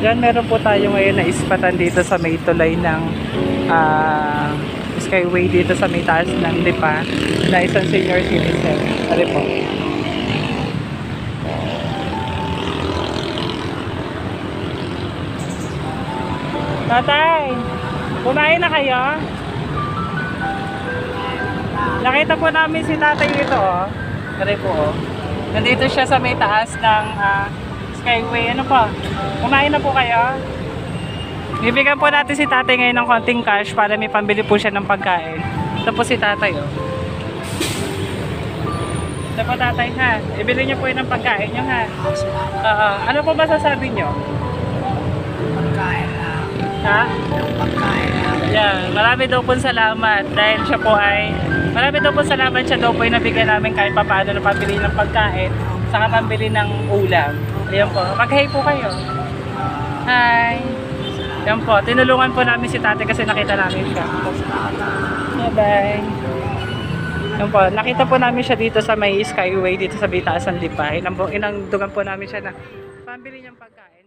Diyan meron po tayo ngayon na ispatan dito sa may tulay ng Skyway dito sa may taas ng Lipa na isang senior citizen. Ano po? Tatay, kumain na kayo? Nakita po namin si tatay dito, oh. Ano po, oh. Nandito siya sa may taas ng Skyway. Ano po? Kumain na po kayo? Bibigyan po natin si tatay ngayon ng konting cash para may pambili po siya ng pagkain. Ito po si tatay, oh. Ito po tatay, ha. Ibili niyo po yun ng pagkain niyo, ha. Ano po masasabi niyo? Pagkain lang. Ha? Pagkain lang. Yan, marami daw po salamat dahil siya po ay marami daw po salamat siya daw po ay nabigyan namin kahit papaano na pambili ng pagkain saka pambili ng ulam. Ayan po, mag-hi po kayo. Hi! Ayan po, tinulungan po namin si tate kasi nakita namin siya. Bye-bye! Ayan po, nakita po namin siya dito sa may Skyway dito sa Bitaas ng Lipa. Inangdugan po namin siya na pambili niyang pagkain.